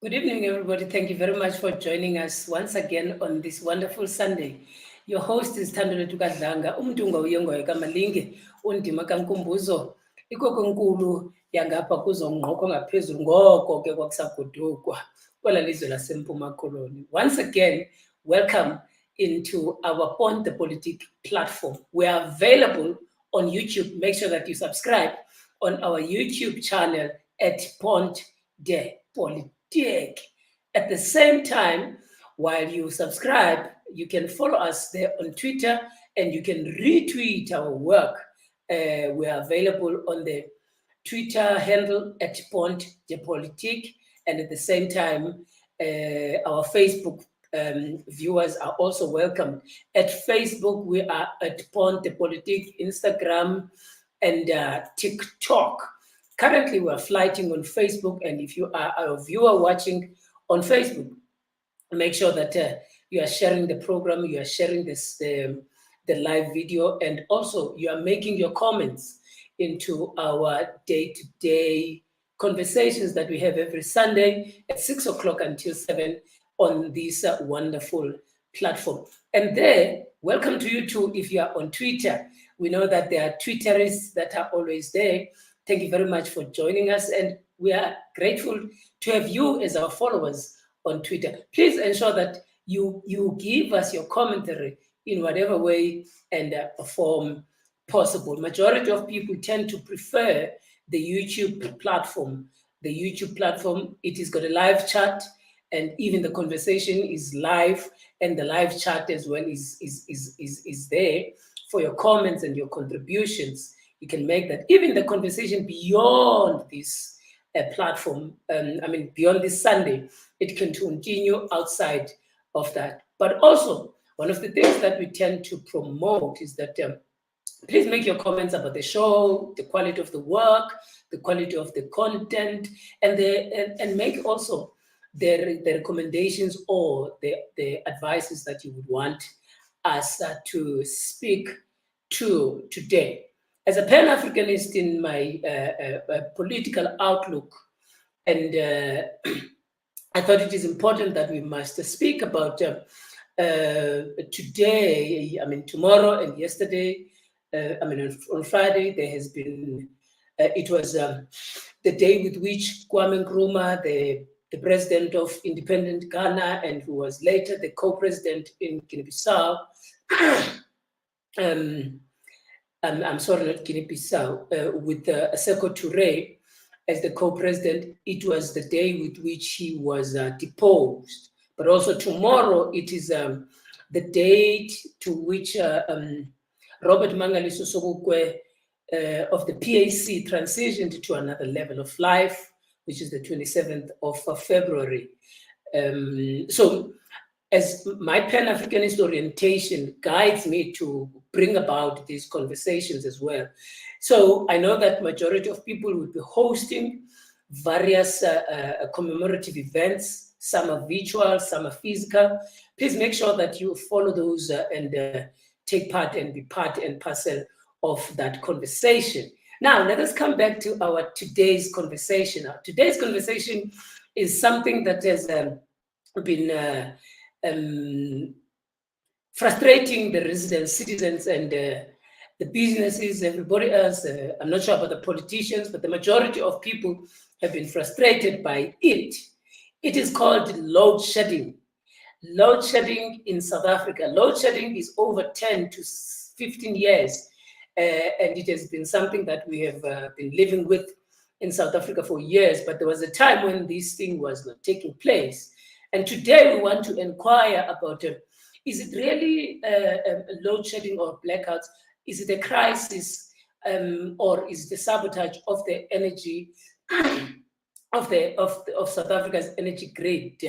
Good evening, everybody. Thank you very much for joining us once again on this wonderful Sunday. Your host is Thandile Tukadlanga, umntu ngoyongoyo kamalinge, undima kankumbuzo, ikoko nkulu yangapha kuzo ngqoko ngaphezulu ngoko ke kwakusagudukwa kwela lizwe laseMpuma Koloni. Once again, welcome into our Pont the Politique platform. We are available on YouTube. Make sure that you subscribe on our YouTube channel at Pont de Politique. At the same time, while you subscribe, you can follow us there on Twitter and you can retweet our work. We are available on the Twitter handle at Pont de Politique, and at the same time, our Facebook viewers are also welcome. At Facebook, we are at Pont de Politique, Instagram, and TikTok. Currently, we are flighting on Facebook, and if you are a viewer watching on Facebook, make sure that you are sharing the program, you are sharing this the live video, and also you are making your comments into our day-to-day conversations that we have every Sunday at 6 o'clock until 7 on this wonderful platform. And there, welcome to you too if you are on Twitter. We know that there are Twitterists that are always there. Thank you very much for joining us, and we are grateful to have you as our followers on Twitter. Please ensure that you give us your commentary in whatever way and form possible. Majority of people tend to prefer the YouTube platform. The YouTube platform, it has got a live chat, and even the conversation is live, and the live chat as well is there for your comments and your contributions. You can make that even the conversation beyond this platform, beyond this Sunday, it can continue outside of that. But also, one of the things that we tend to promote is that please make your comments about the show, the quality of the work, the quality of the content, and make also the recommendations or the advices that you would want us to speak to today. As a Pan-Africanist in my political outlook, and I thought it is important that we must speak about today, tomorrow and yesterday, on Friday, there has been, it was the day with which Kwame Nkrumah, the president of independent Ghana, and who was later the co-president in Guinea-Bissau, I'm sorry, not Guinea-Bissau, with Aseko Toure as the co-president, it was the day with which he was deposed. But also tomorrow, it is the date to which Robert Mangaliso Sobukwe of the PAC transitioned to another level of life, which is the 27th of February. So as my Pan-Africanist orientation guides me to bring about these conversations as well. So I know that majority of people will be hosting various commemorative events. Some are virtual, some are physical. Please make sure that you follow those and take part and be part and parcel of that conversation. Now, let us come back to our today's conversation. Today's conversation is something that has been frustrating the residents, citizens, and the businesses, everybody else. I'm not sure about the politicians, but the majority of people have been frustrated by it. It is called load shedding. Load shedding in South Africa. Load shedding is over 10 to 15 years, and it has been something that we have been living with in South Africa for years, but there was a time when this thing was not taking place. And today we want to inquire about, is it really load shedding or blackouts? Is it a crisis or is it a sabotage of the energy, of South Africa's energy grid?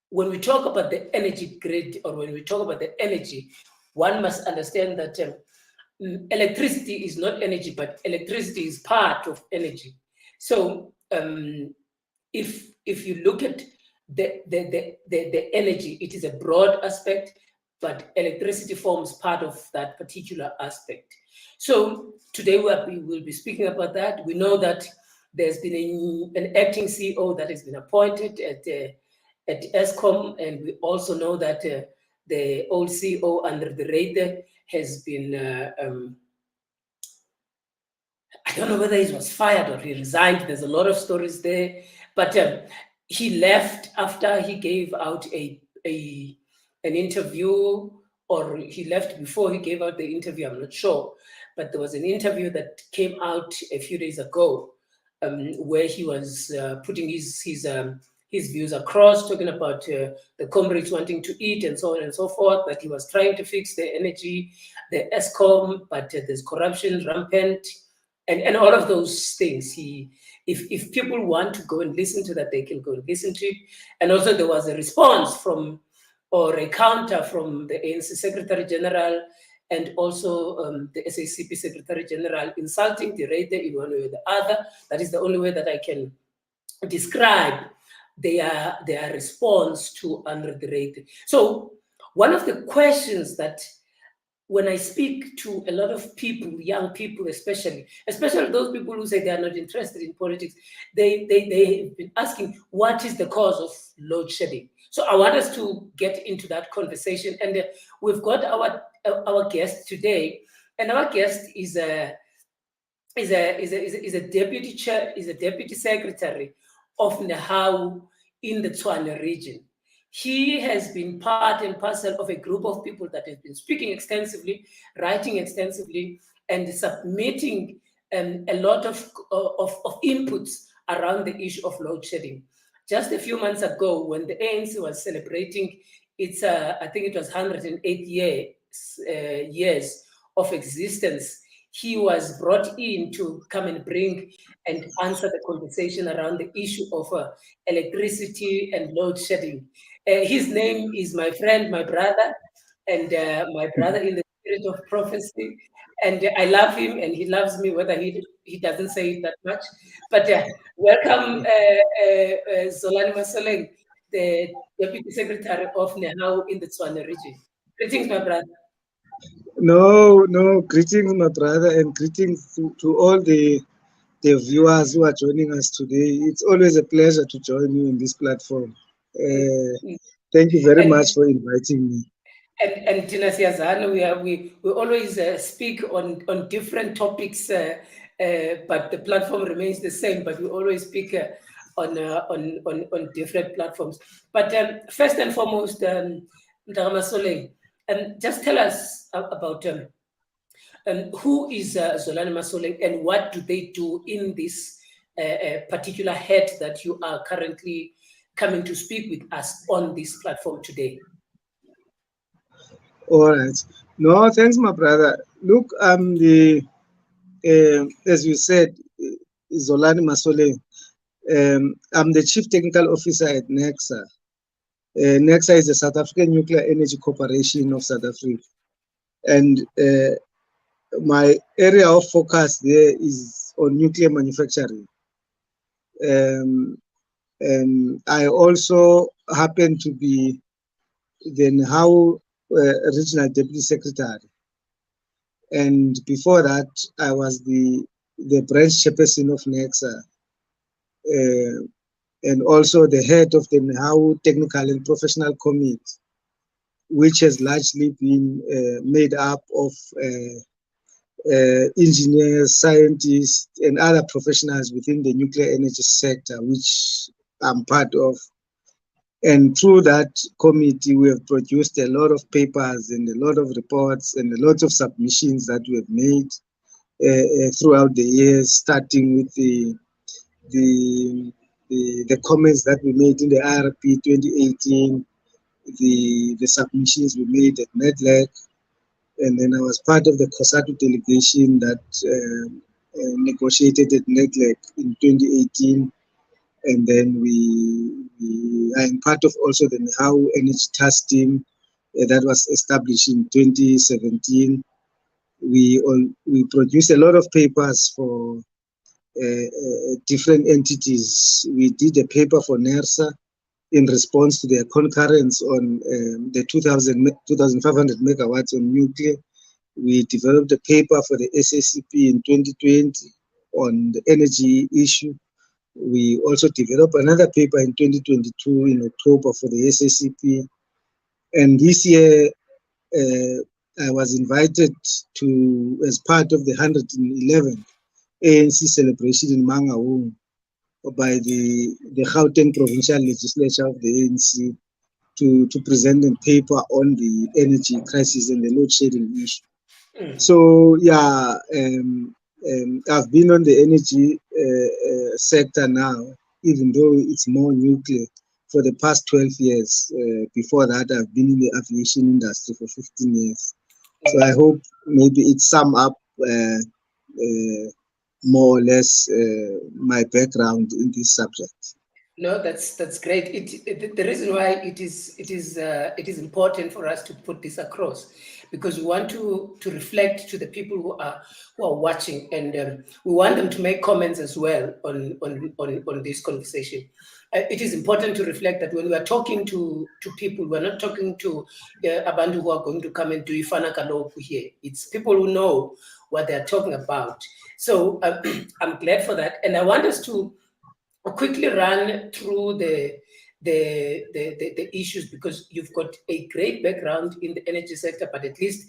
When we talk about the energy grid or when we talk about the energy, one must understand that electricity is not energy, but electricity is part of energy. So if you look at the energy, it is a broad aspect, but electricity forms part of that particular aspect. So today we will be speaking about that. We know that There's been an acting CEO that has been appointed at Eskom, and we also know that the old CEO under the Ruyter has been, I don't know whether he was fired or he resigned. There's a lot of stories there, but he left after he gave out an interview, or he left before he gave out the interview, I'm not sure. But there was an interview that came out a few days ago where he was putting his views across, talking about the comrades wanting to eat and so on and so forth, that he was trying to fix the energy, the Eskom, but there's corruption rampant, and all of those things. If people want to go and listen to that, they can go and listen to it. And also there was a response from, or a counter from, the ANC Secretary General and also the SACP Secretary General, insulting the Ruyter in one way or the other. That is the only way that I can describe their response to under the Ruyter. So one of the questions that, when I speak to a lot of people, young people especially those people who say they are not interested in politics, they've been asking, what is the cause of load shedding? So I want us to get into that conversation, and we've got our guest today, and our guest is a deputy chair, is a deputy secretary of Nahau in the Tshwane region. He has been part and parcel of a group of people that have been speaking extensively, writing extensively, and submitting a lot of inputs around the issue of load shedding. Just a few months ago, when the ANC was celebrating its, I think it was 108 years of existence, he was brought in to come and bring and answer the conversation around the issue of electricity and load shedding. His name is my friend, my brother, and my brother in the spirit of prophecy. And I love him, and he loves me, whether he doesn't say it that much. But welcome, Zolani Masoleng, the Deputy Secretary of Nahau in the Tshwane region. Greetings, my brother. No, greetings, my brother, and greetings to all the viewers who are joining us today. It's always a pleasure to join you in this platform. Thank you very much for inviting me. And Tina Siazano, we always speak on different topics, but the platform remains the same. But we always speak on different platforms. But first and foremost, Mr. Masoleng, just tell us about who is Zolani Masoleng and what do they do in this particular head that you are currently coming to speak with us on this platform today. All right. No, thanks, my brother. Look, I'm the, as you said, Zolani Masoleng. I'm the Chief Technical Officer at NECSA. NECSA is the South African Nuclear Energy Corporation of South Africa. And my area of focus there is on nuclear manufacturing. And I also happen to be the Nahau Regional Deputy Secretary. And before that, I was the branch chairperson of NECSA, and also the head of the Nahau Technical and Professional Committee, which has largely been made up of engineers, scientists, and other professionals within the nuclear energy sector, which I'm part of. And through that committee, we have produced a lot of papers and a lot of reports and a lot of submissions that we have made throughout the years, starting with the comments that we made in the IRP 2018, the submissions we made at NEDLAC, and then I was part of the COSATU delegation that negotiated at NEDLAC in 2018. And then I'm part of also the Nahau Energy Task Team that was established in 2017. We produced a lot of papers for different entities. We did a paper for NERSA in response to their concurrence on the 2,500 megawatts on nuclear. We developed a paper for the SACP in 2020 on the energy issue. We also developed another paper in 2022 in October for the SACP. And this year, I was invited to, as part of the 111th ANC celebration in Mangaung by the Gauteng Provincial Legislature of the ANC to present a paper on the energy crisis and the load shedding issue. So yeah, I've been on the energy sector now, even though it's more nuclear, for the past 12 years. Before that, I've been in the aviation industry for 15 years. So I hope maybe it sum up more or less my background in this subject. No, that's great. The reason why it is important for us to put this across, because we want to reflect to the people who are watching, and we want them to make comments as well on this conversation. It is important to reflect that when we are talking to people, we're not talking to abantu who are going to come and do ifana kaloku here. It's people who know what they're talking about. So I'm glad for that, and I want us to quickly run through the issues, because you've got a great background in the energy sector, but at least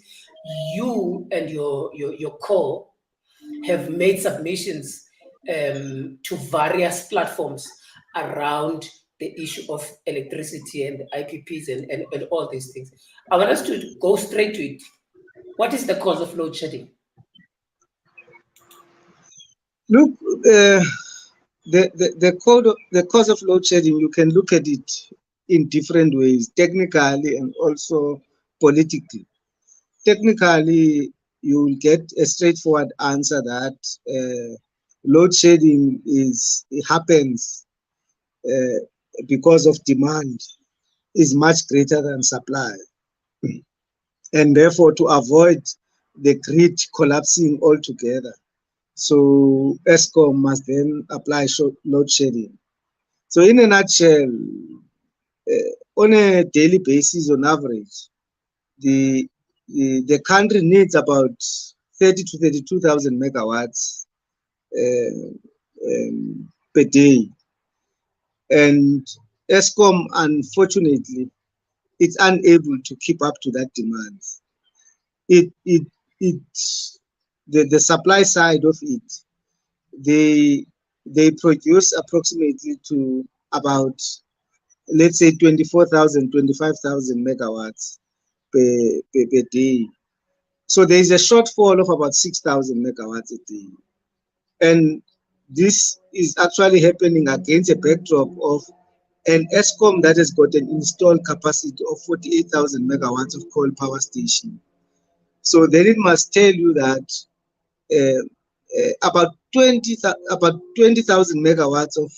you and your core have made submissions to various platforms around the issue of electricity and the IPPs and all these things. I want us to go straight to it. What is the cause of load shedding? Look, the cause of load shedding, you can look at it in different ways, technically and also politically. Technically, you will get a straightforward answer that load shedding happens because of demand is much greater than supply. And therefore, to avoid the grid collapsing altogether, so ESCOM must then apply load shedding. So in a nutshell, on a daily basis, on average, the country needs about 30 to 32,000 megawatts per day. And ESCOM, unfortunately, it's unable to keep up to that demand. The supply side of it, they produce approximately to about, let's say, 24,000, 25,000 megawatts per day. So there is a shortfall of about 6,000 megawatts a day. And this is actually happening against a backdrop of an ESCOM that has got an installed capacity of 48,000 megawatts of coal power station. So then it must tell you that about 20,000 megawatts of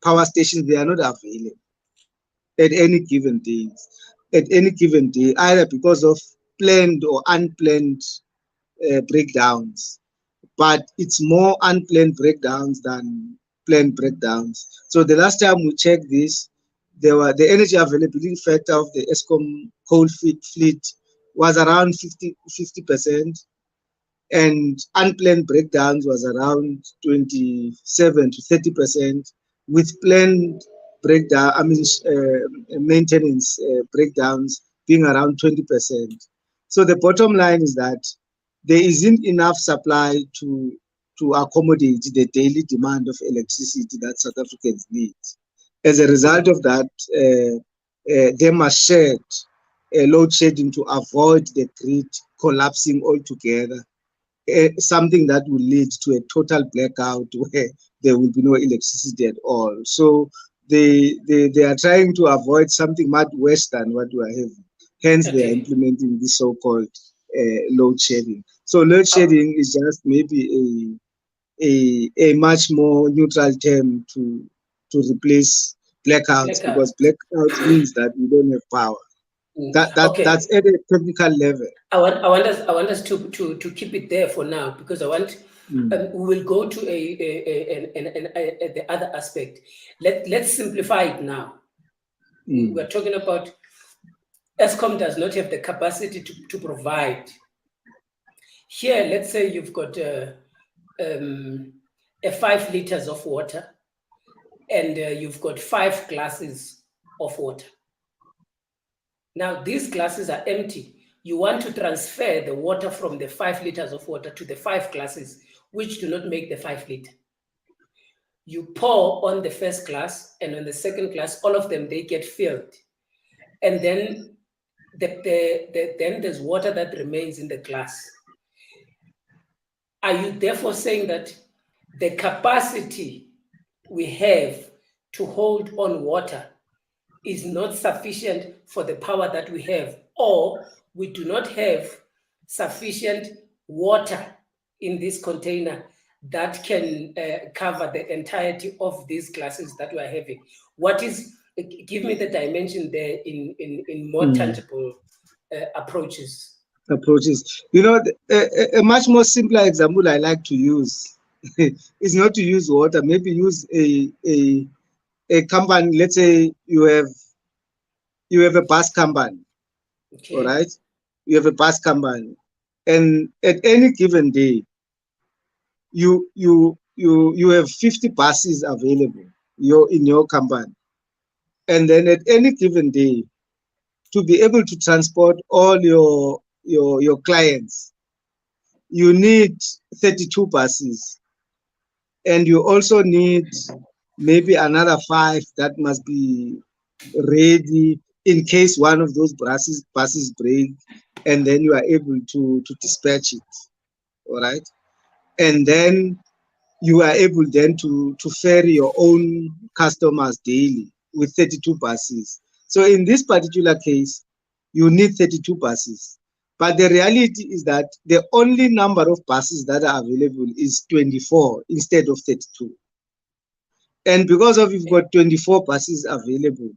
power stations, they are not available at any given day. At any given day, either because of planned or unplanned breakdowns. But it's more unplanned breakdowns than planned breakdowns. So the last time we checked this, the energy availability factor of the ESCOM coal fleet was around 50%, and unplanned breakdowns was around 27 to 30%, with planned maintenance breakdowns being around 20%. So the bottom line is that there isn't enough supply to accommodate the daily demand of electricity that South Africans need. As a result of that, they must shed load shedding to avoid the grid collapsing altogether, something that will lead to a total blackout where there will be no electricity at all. So they are trying to avoid something much worse than what we are having. Hence, they are implementing this so-called load shedding. So load shedding is just maybe a much more neutral term to replace blackouts, because blackouts means that we don't have power. That's at a technical level. I want us to keep it there for now, because I want we will go to the other aspect. Let's simplify it now. We're talking about ESCOM does not have the capacity to provide. Here, let's say you've got 5 liters of water, and you've got 5 glasses of water. Now, these glasses are empty. You want to transfer the water from the 5 liters of water to the 5 glasses, which do not make the 5 liter. You pour on the first glass, and on the second glass, all of them, they get filled. And then then there's water that remains in the glass. Are you therefore saying that the capacity we have to hold on water is not sufficient for the power that we have, or we do not have sufficient water in this container that can cover the entirety of these glasses that we are having? What is, give me the dimension there in more tangible approaches. You know, a much more simpler example I like to use is not to use water. Maybe use a company. Let's say you have a bus company. Okay. All right, you have a bus company, and at any given day, you have 50 buses available. You're in your company, and then at any given day, to be able to transport all your clients, you need 32 buses, and you also need maybe another 5 that must be ready in case one of those buses break, and then you are able to dispatch it. All right, and then you are able then to ferry your own customers daily with 32 buses. So in this particular case, you need 32 buses. But the reality is that the only number of buses that are available is 24 instead of 32. And because of you've got 24 buses available,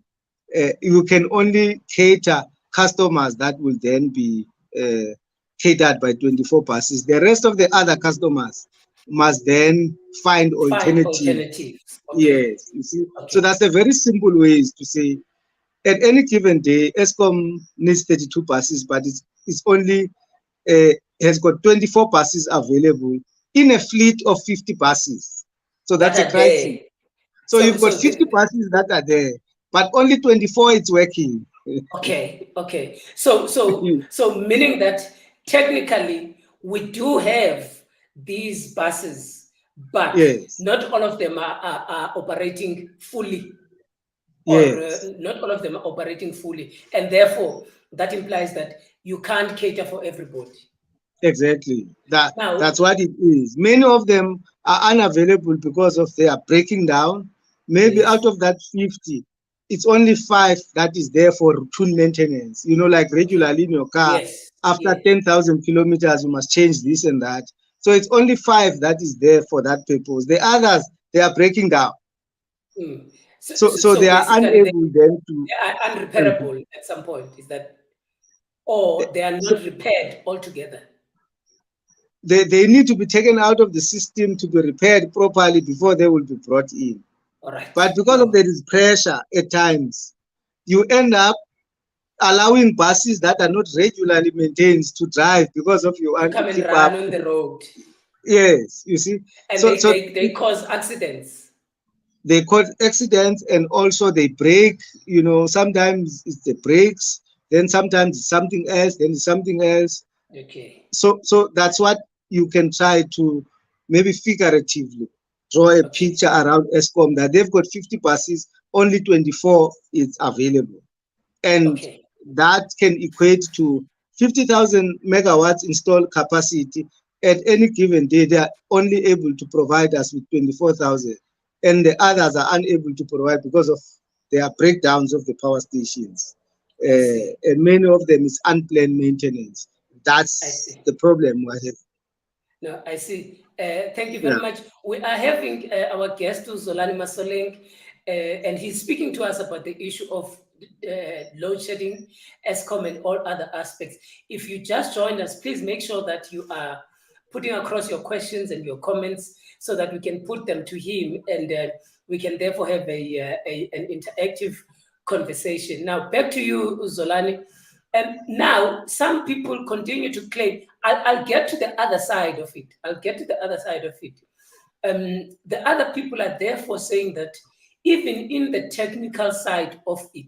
you can only cater customers that will then be catered by 24 buses. The rest of the other customers must then find alternatives. Okay. Yes, you see. Okay. So that's a very simple way is to say at any given day, ESCOM needs 32 buses, but it's only has got 24 buses available in a fleet of 50 buses. So that's a crisis. There. So you've got 50 buses that are there, but only 24 it's working. Okay. So meaning that technically we do have these buses, but yes, not all of them are operating fully. yes, Or not all of them are operating fully, and therefore that implies that you can't cater for everybody. exactly. That's what it is. Many of them are unavailable because of they are breaking down. Maybe Yes. out of that 50, it's only 5 that is there for routine maintenance. You know, like regularly in your car, Yes. after 10,000 kilometers, you must change this and that. So it's only 5 that is there for that purpose. The others, they are breaking down. So they are unable then to. They are unrepairable at some point. Is that, or they are not repaired altogether? They need to be taken out of the system to be repaired properly before they will be brought in. All right. But because of there is pressure at times, you end up allowing buses that are not regularly maintained to drive because of you want come to and keep run up. on the road. Yes, you see. And So they cause accidents. They cause accidents, and also they break. You know, sometimes it's the brakes, then sometimes it's something else, then it's something else. Okay. So that's what you can try to maybe figuratively draw a picture around ESCOM that they've got 50 buses, only 24 is available. And that can equate to 50,000 megawatts installed capacity. At any given day, they are only able to provide us with 24,000, and the others are unable to provide because of their breakdowns of the power stations. And many of them is unplanned maintenance. That's the problem I have. No, I see. Thank you very much. We are having our guest, Zolani Masoleng, and he's speaking to us about the issue of load shedding, ESCOM, and all other aspects. If you just joined us, please make sure that you are putting across your questions and your comments so that we can put them to him, and we can therefore have an interactive conversation. Now, back to you, Zolani. Now, some people continue to claim, I'll get to the other side of it. The other people are therefore saying that even in the technical side of it,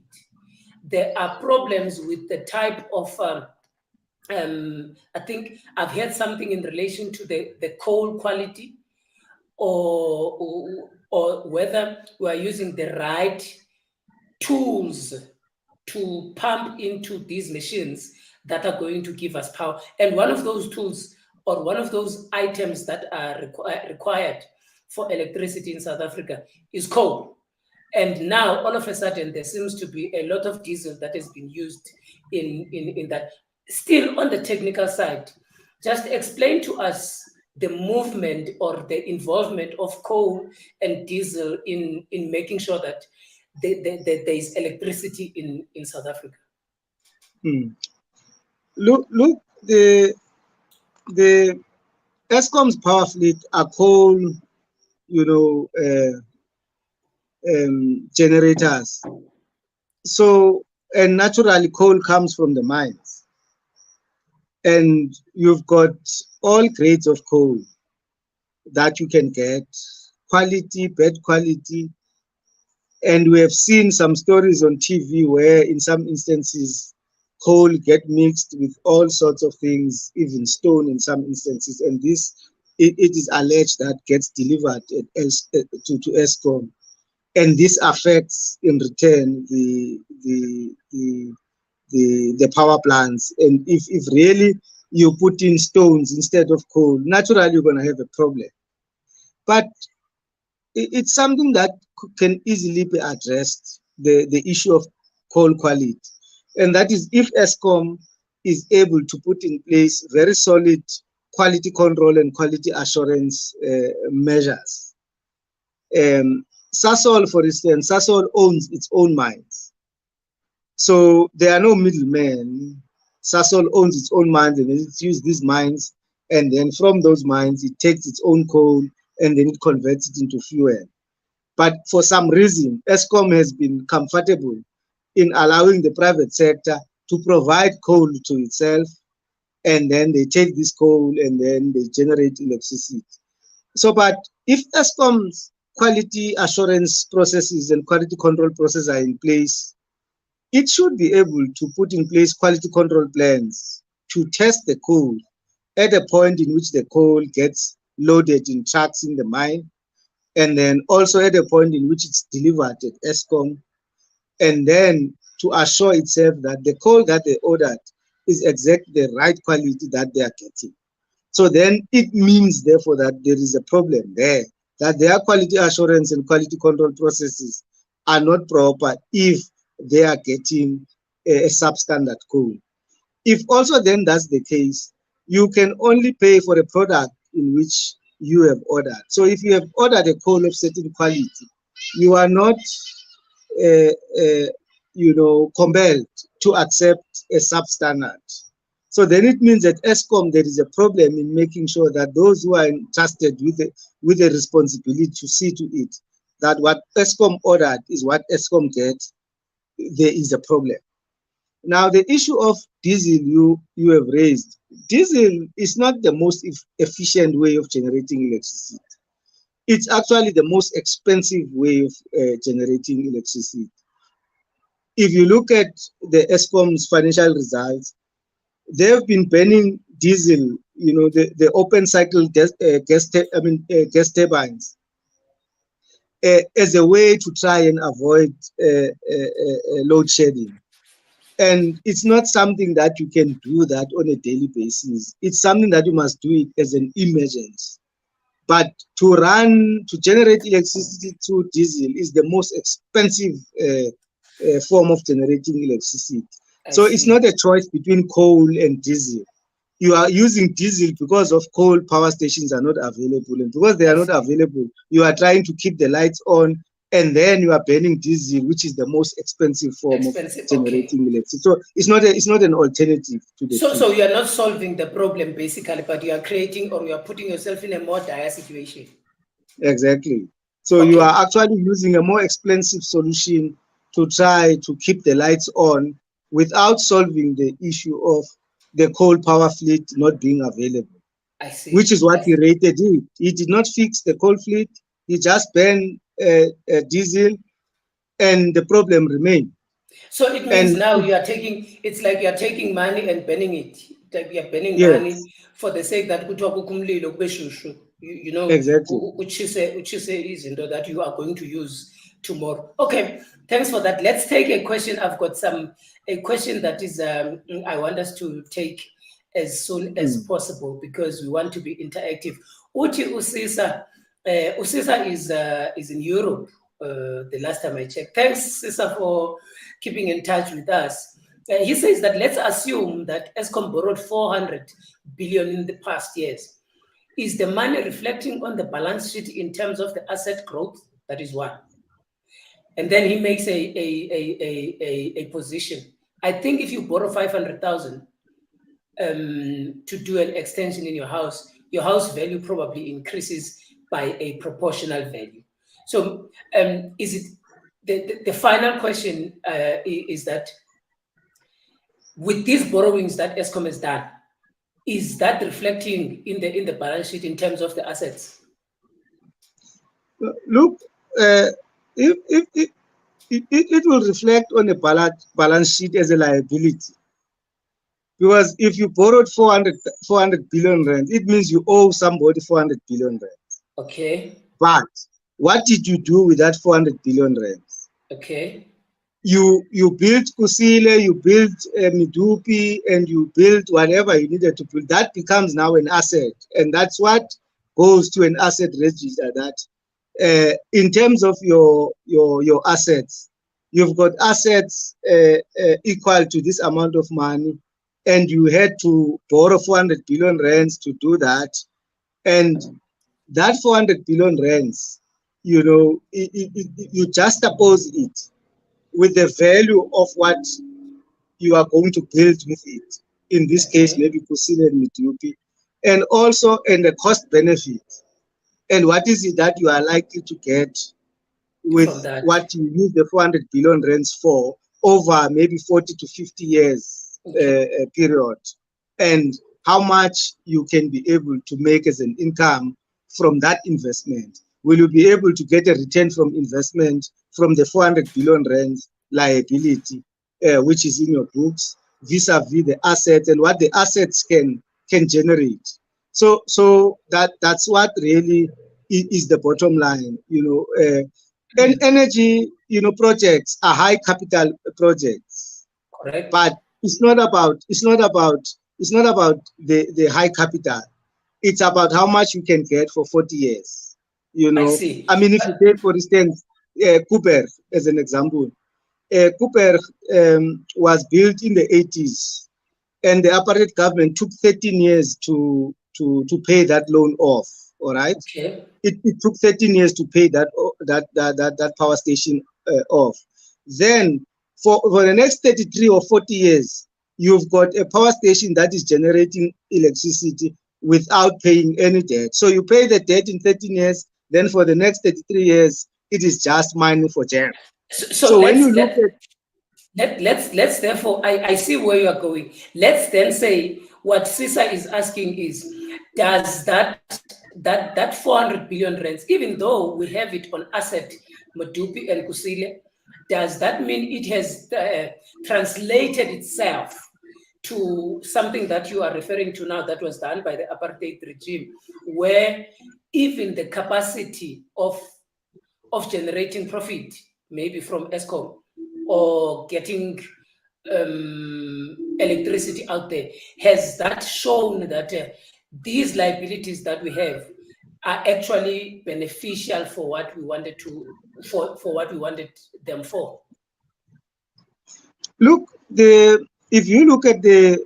there are problems with the type of, I think I've heard something in relation to the coal quality, or whether we are using the right tools to pump into these machines that are going to give us power. And one of those tools, or one of those items that are required for electricity in South Africa, is coal. And now, all of a sudden, there seems to be a lot of diesel that has been used in that. Still, on the technical side, just explain to us the movement or the involvement of coal and diesel in making sure that there is electricity in South Africa. Look, the Eskom's power fleet are coal, generators. So, and naturally, coal comes from the mines. And you've got all grades of coal that you can get, quality, bad quality. And we have seen some stories on TV where in some instances, coal get mixed with all sorts of things, even stone in some instances. And this, it is alleged that gets delivered to Eskom. And this affects in return the power plants. And if really you put in stones instead of coal, naturally you're going to have a problem. But it's something that can easily be addressed, the issue of coal quality. And that is if Eskom is able to put in place very solid quality control and quality assurance measures. Sasol, for instance, Sasol owns its own mines. So there are no middlemen. Sasol owns its own mines and it uses these mines, and then from those mines it takes its own coal and then it converts it into fuel. But for some reason, Eskom has been comfortable in allowing the private sector to provide coal to itself, and then they take this coal and then they generate electricity. So, but if Eskom's quality assurance processes and quality control processes are in place, it should be able to put in place quality control plans to test the coal at a point in which the coal gets loaded in trucks in the mine, and then also at a point in which it's delivered at Eskom, and then to assure itself that the coal that they ordered is exactly the right quality that they are getting. So then it means, therefore, that there is a problem there, that their quality assurance and quality control processes are not proper if they are getting a substandard coal. If also then that's the case, you can only pay for a product in which you have ordered. So if you have ordered a coal of certain quality, you are not compelled to accept a substandard. So then it means that Eskom, there is a problem in making sure that those who are entrusted with the responsibility to see to it that what Eskom ordered is what Eskom gets, there is a problem. Now, the issue of diesel you have raised, diesel is not the most efficient way of generating electricity. It's actually the most expensive way of generating electricity. If you look at the Eskom's financial results, they've been banning diesel, the open cycle gas turbines, as a way to try and avoid load shedding. And it's not something that you can do that on a daily basis. It's something that you must do it as an emergency. But to generate electricity through diesel is the most expensive form of generating electricity. So it's not a choice between coal and diesel. You are using diesel because of coal power stations are not available. And because they are not available, you are trying to keep the lights on, and then you are burning diesel, which is the most expensive form of generating electricity. So it's not an alternative to the So you are not solving the problem basically, but you are creating, or you are putting yourself in a more dire situation. Exactly. So you are actually using a more expensive solution to try to keep the lights on without solving the issue of the coal power fleet not being available. I see. Which is what he rated it. He did not fix the coal fleet. He just banned diesel, and the problem remained. So it means now you are taking, it's like you are taking money and burning it. Like you are burning money for the sake that you know, exactly. which is izinto that you are going to use tomorrow. Okay, thanks for that. Let's take a question. I've got a question that is I want us to take as soon as possible because we want to be interactive. Uti Usisa, Usisa is in Europe. The last time I checked. Thanks, Sisa, for keeping in touch with us. He says that let's assume that Eskom borrowed 400 billion in the past years. Is the money reflecting on the balance sheet in terms of the asset growth? That is one. And then he makes a position. I think if you borrow 500,000 to do an extension in your house value probably increases by a proportional value. So is it the final question is that with these borrowings that Eskom has done, is that reflecting in the balance sheet in terms of the assets? Look, it will reflect on the balance sheet as a liability. Because if you borrowed 400 billion rand, it means you owe somebody 400 billion rand. Okay. But what did you do with that 400 billion rand? Okay. You built Kusile, you built Midupi, and you built whatever you needed to build. That becomes now an asset, and that's what goes to an asset register. That in terms of your assets, you've got assets equal to this amount of money, and you had to borrow 400 billion rands to do that, and that 400 billion rands, you know, you just oppose it with the value of what you are going to build with it. In this case, maybe Kusile and Midupi, and also in the cost benefit. And what is it that you are likely to get with what you use the 400 billion rands for over maybe 40 to 50 years period, and how much you can be able to make as an income from that investment? Will you be able to get a return from investment from the 400 billion rands liability, which is in your books, vis-a-vis the assets and what the assets can generate? So that's what really is the bottom line, you know. And energy, you know, projects are high capital projects. Correct. But it's not about the high capital. It's about how much you can get for 40 years. You know, I see. I mean, if you take, for instance, Cooper as an example, Cooper was built in the 80s, and the apartheid government took 13 years to pay that loan off. All right. Okay. It took 13 years to pay that power station off. Then for the next 33 or 40 years, you've got a power station that is generating electricity without paying any debt. So you pay the debt in 13 years, then for the next 33 years, it is just mining for jam. So when you look at let's therefore, I see where you are going. Let's then say what Sisa is asking is, does that 400 billion rands, even though we have it on asset Madupi and Kusile, does that mean it has translated itself to something that you are referring to now that was done by the apartheid regime, where even the capacity of generating profit, maybe from Eskom or getting electricity out there, has that shown that these liabilities that we have are actually beneficial for what we wanted them for? Look, if you look at the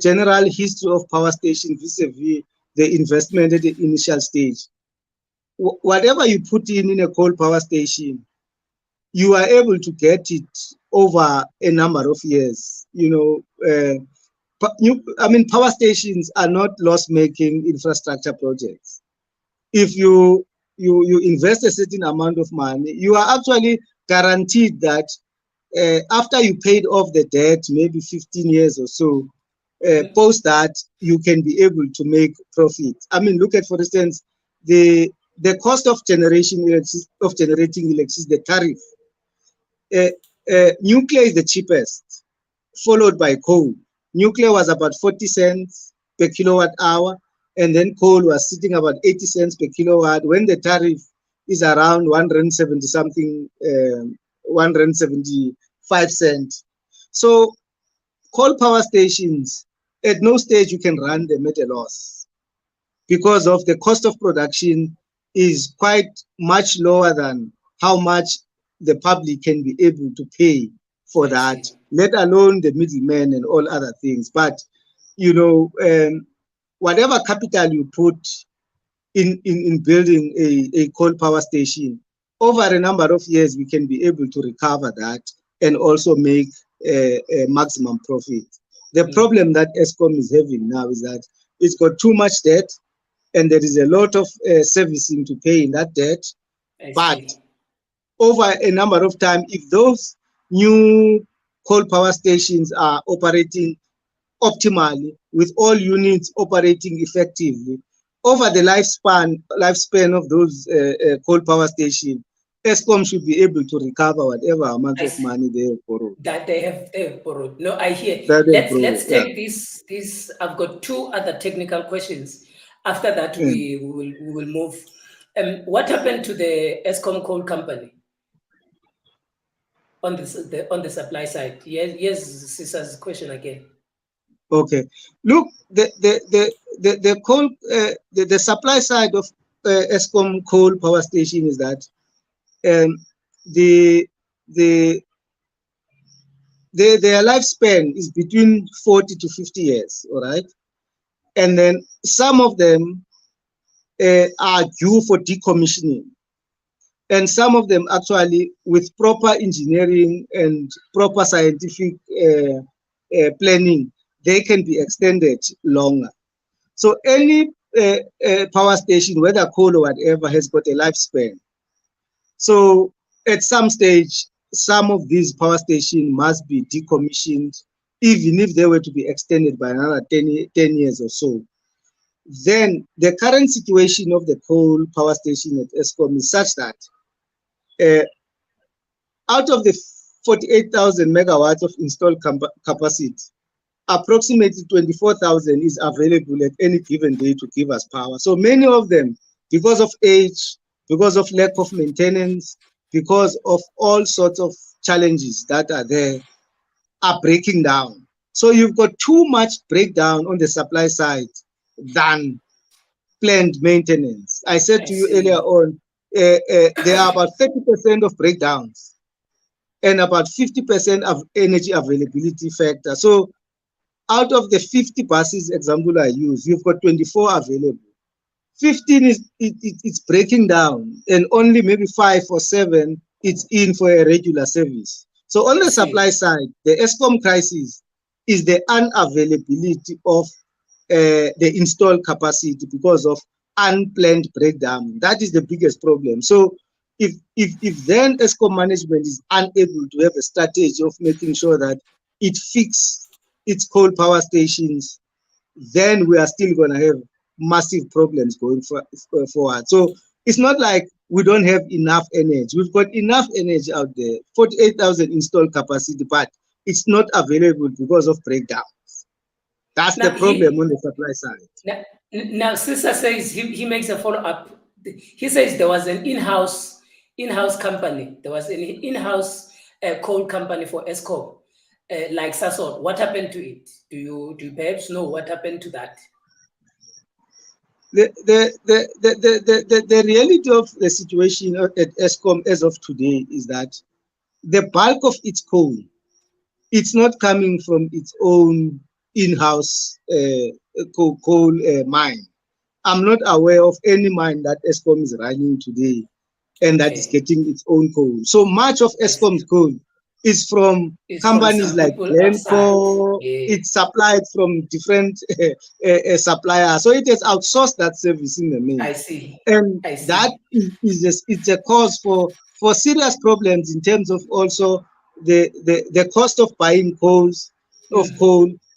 general history of power station vis-a-vis the investment at the initial stage, whatever you put in a coal power station, you are able to get it over a number of years. You know, I mean, power stations are not loss-making infrastructure projects. If you invest a certain amount of money, you are actually guaranteed that after you paid off the debt, maybe 15 years or so, Post that, you can be able to make profit. I mean, look at, for instance, the cost of generating electricity, the tariff. Nuclear is the cheapest, followed by coal. Nuclear was about 40 cents per kilowatt hour, and then coal was sitting about 80 cents per kilowatt, when the tariff is around 170 something, 175 cents. So coal power stations, at no stage you can run them at a loss, because of the cost of production is quite much lower than how much the public can be able to pay for that, let alone the middlemen and all other things. But, you know, whatever capital you put in building a coal power station, over a number of years, we can be able to recover that and also make a maximum profit. The problem that ESCOM is having now is that it's got too much debt, and there is a lot of servicing to pay in that debt. But over a number of time, if those new coal power stations are operating optimally, with all units operating effectively, over the lifespan of those coal power stations, ESCOM should be able to recover whatever amount of money they have borrowed. That they have borrowed. No, I hear. Let's take this. I've got two other technical questions. After that, we will move. What happened to the ESCOM coal company on the supply side? Yes, Sisa's question again. Okay, look, the coal, the supply side of ESCOM coal power station is that their lifespan is between 40 to 50 years, all right? And then some of them are due for decommissioning. And some of them actually, with proper engineering and proper scientific planning, they can be extended longer. So any power station, whether coal or whatever, has got a lifespan. So at some stage, some of these power stations must be decommissioned, even if they were to be extended by another 10 years or so. Then the current situation of the coal power station at ESCOM is such that out of the 48,000 megawatts of installed capacity, approximately 24,000 is available at any given day to give us power. So many of them, because of age, because of lack of maintenance, because of all sorts of challenges that are there, are breaking down. So you've got too much breakdown on the supply side than planned maintenance. I said to you earlier on, there are about 30% of breakdowns and about 50% of energy availability factor. So out of the 50 buses example I use, you've got 24 available. 15 it's breaking down, and only maybe 5 or 7 it's in for a regular service. So on the supply side, the ESCOM crisis is the unavailability of the installed capacity because of unplanned breakdown. That is the biggest problem. So if then ESCOM management is unable to have a strategy of making sure that it fixes its coal power stations, then we are still going to have massive problems going forward. So it's not like we don't have enough energy. We've got enough energy out there, 48,000 installed capacity, but it's not available because of breakdowns. That's the problem on the supply side. Now Sisa says he makes a follow-up. He says there was an in-house company. There was an in-house coal company for ESCOM, like Sasol. What happened to it? Do you perhaps know what happened to that? The reality of the situation at ESCOM as of today is that the bulk of its coal, it's not coming from its own in-house coal mine. I'm not aware of any mine that ESCOM is running today and that is getting its own coal. So much of ESCOM's coal is from companies like Glencore. It's supplied from different suppliers. So it has outsourced that service in the main. I see. And that it's a cause for serious problems in terms of also the cost of buying coal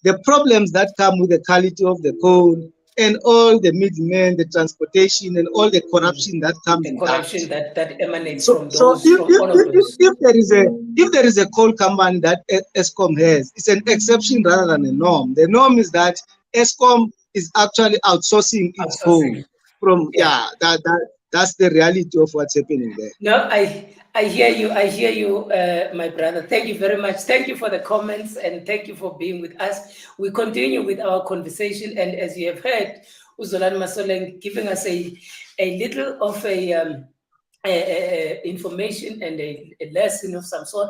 the problems that come with the quality of the coal and all the middlemen, the transportation, and all the corruption that comes The with corruption that emanates so, from those, if, from all of those. if there is a coal company that ESCOM has, it's an exception rather than a norm. The norm is that ESCOM is actually outsourcing its coal from that's the reality of what's happening there. No, I hear you, my brother. Thank you very much. Thank you for the comments and thank you for being with us. We continue with our conversation, and as you have heard, Zolani Masoleng giving us a little of information and a lesson of some sort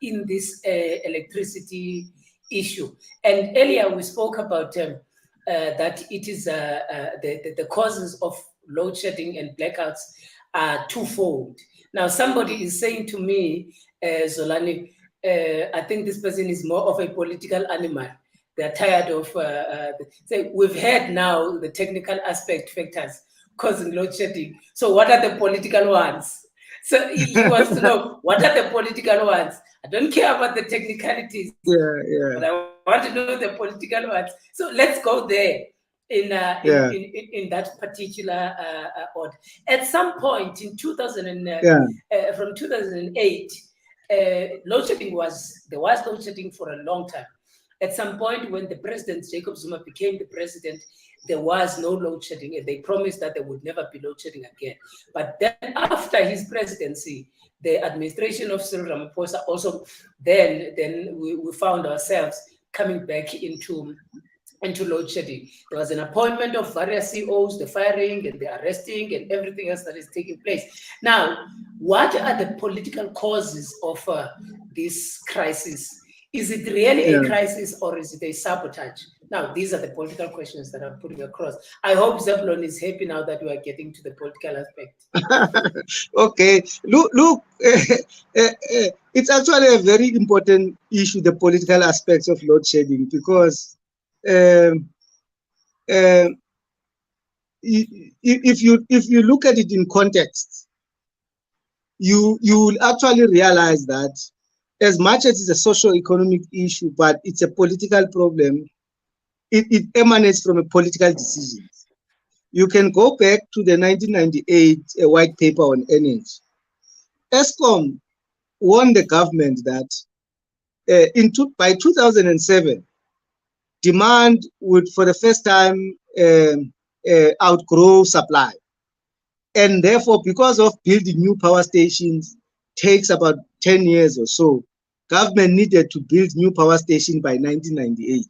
in this electricity issue. And earlier we spoke about that it is the causes of load shedding and blackouts are twofold. Now, somebody is saying to me, Zolani, I think this person is more of a political animal. They're tired of, say, we've heard now the technical aspect factors causing load shedding. So what are the political ones? So he wants to know, what are the political ones? I don't care about the technicalities, but I want to know the political ones. So let's go there in that particular order. At some point in 2000 from 2008, load shedding there was load shedding for a long time. At some point when the president, Jacob Zuma, became the president, there was no load shedding, and they promised that there would never be load shedding again. But then after his presidency, the administration of Cyril Ramaphosa also, then we found ourselves coming back into load shedding. There was an appointment of various CEOs, the firing and the arresting and everything else that is taking place. Now, what are the political causes of this crisis? Is it really a crisis or is it a sabotage? Now, these are the political questions that I'm putting across. I hope Zebulon is happy now that we are getting to the political aspect. Okay, look, it's actually a very important issue, the political aspects of load shedding, because if you look at it in context, you will actually realize that as much as it's a socio-economic issue, but it's a political problem, it emanates from a political decision. You can go back to the 1998 white paper on energy. ESCOM warned the government that by 2007, demand would, for the first time, outgrow supply. And therefore, because of building new power stations, takes about 10 years or so, government needed to build new power stations by 1998.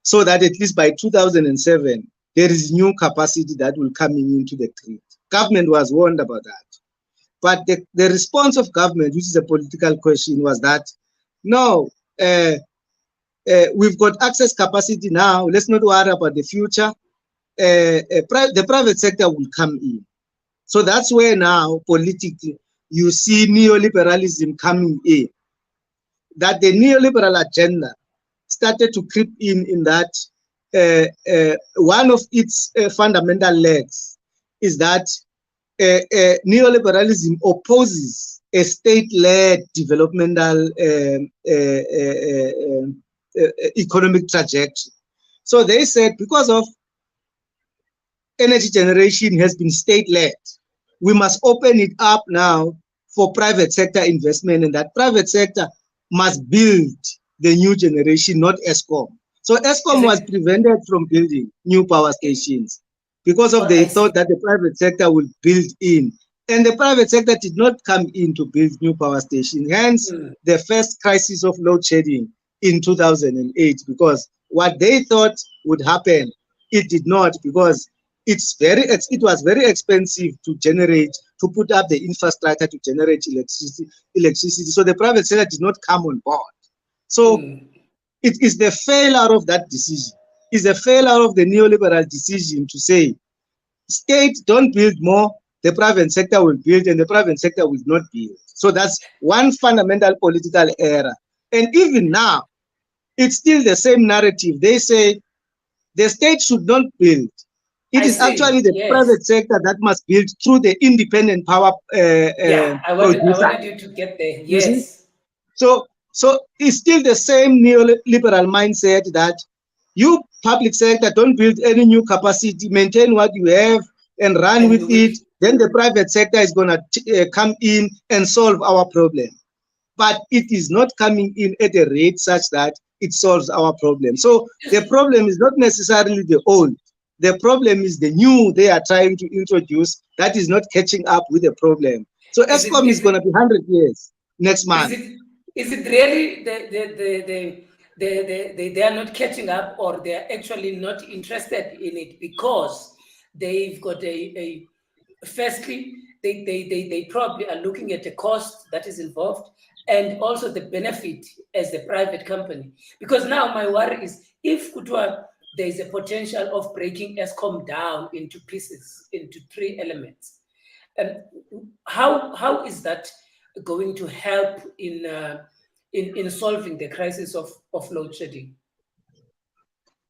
So that at least by 2007, there is new capacity that will come into the grid. Government was warned about that. But the response of government, which is a political question, was that, no, we've got access capacity now. Let's not worry about the future. The private sector will come in. So that's where now, politically, you see neoliberalism coming in. That the neoliberal agenda started to creep in that one of its fundamental legs is that neoliberalism opposes a state-led developmental economic trajectory. So they said, because of energy generation has been state-led, we must open it up now for private sector investment, and that private sector must build the new generation, not ESCOM. So ESCOM was prevented from building new power stations because of they thought that the private sector would build in. And the private sector did not come in to build new power stations. Hence, the first crisis of load shedding in 2008, because what they thought would happen, it did not, because it was very expensive to put up the infrastructure to generate electricity. So the private sector did not come on board. So it is the failure of that decision. It's a failure of the neoliberal decision to say, state don't build more, the private sector will build, and the private sector will not build. So that's one fundamental political error. And even now, it's still the same narrative. They say the state should not build. It is actually the private sector that must build through the independent power I wanted you to get there. Yes. So So it's still the same neoliberal mindset that you public sector don't build any new capacity, maintain what you have and run with And it. we, Then the private sector is going to come in and solve our problem. But it is not coming in at a rate such that it solves our problem. So the problem is not necessarily the old. The problem is the new they are trying to introduce that is not catching up with the problem. So is it ESCOM is is going it to be 100 years next is month. it is it really they are not catching up, or they are actually not interested in it because they've got a firstly, they probably are looking at the cost that is involved and also the benefit as a private company. Because now my worry is if Kutwa, there is a potential of breaking ESCOM down into pieces, into three elements. And how is that going to help in solving the crisis of load shedding?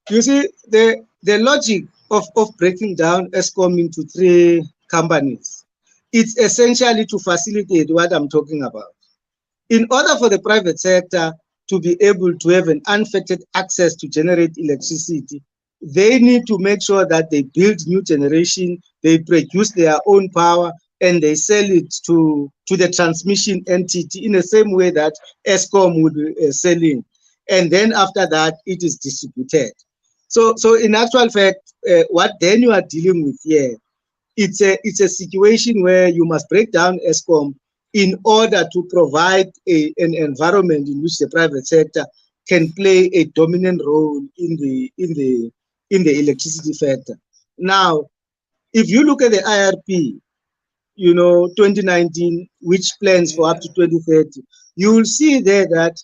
You see, the logic of breaking down ESCOM into three companies, it's essentially to facilitate what I'm talking about. In order for the private sector to be able to have an unfettered access to generate electricity, they need to make sure that they build new generation, they produce their own power, and they sell it to the transmission entity in the same way that ESCOM would be selling. And then after that, it is distributed. So in actual fact, what then you are dealing with here, it's a situation where you must break down ESCOM in order to provide an environment in which the private sector can play a dominant role in the electricity sector. Now, if you look at the IRP, 2019, which plans for up to 2030, you will see there that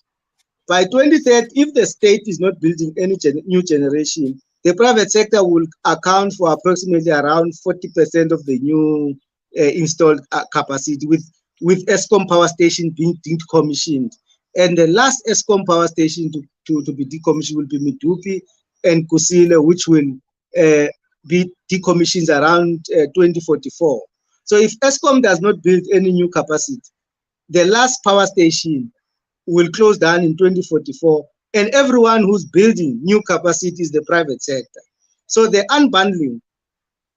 by 2030, if the state is not building any new generation, the private sector will account for approximately around 40% of the new installed capacity, with ESCOM power station being decommissioned. And the last ESCOM power station to be decommissioned will be Medupi and Kusile, which will be decommissioned around 2044. So if ESCOM does not build any new capacity, the last power station will close down in 2044, and everyone who's building new capacity is the private sector. So the unbundling,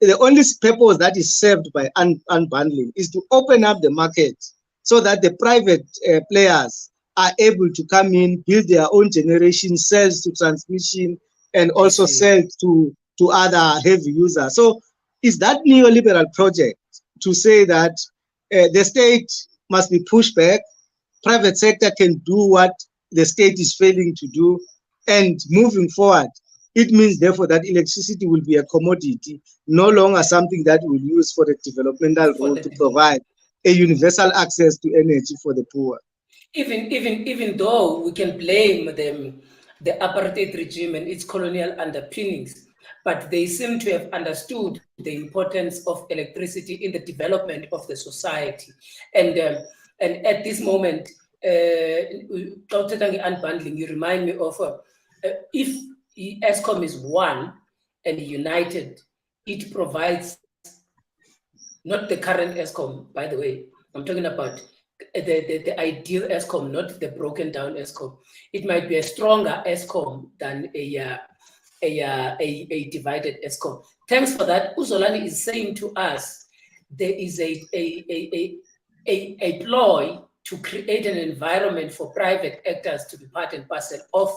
the only purpose that is served by unbundling is to open up the market so that the private players are able to come in, build their own generation, sell to transmission, and also sell to other heavy users. So it's that neoliberal project to say that the state must be pushed back, private sector can do what the state is failing to do, and moving forward, it means therefore that electricity will be a commodity, no longer something that we'll use for the developmental role to provide a universal access to energy for the poor. Even though we can blame them, the apartheid regime and its colonial underpinnings, but they seem to have understood the importance of electricity in the development of the society. And at this moment, unbundling, you remind me of if ESCOM is one and united, it provides not the current ESCOM, by the way. I'm talking about the ideal ESCOM, not the broken down ESCOM. It might be a stronger ESCOM than a divided ESCOM. Thanks for that. Zolani is saying to us there is a ploy to create an environment for private actors to be part and parcel of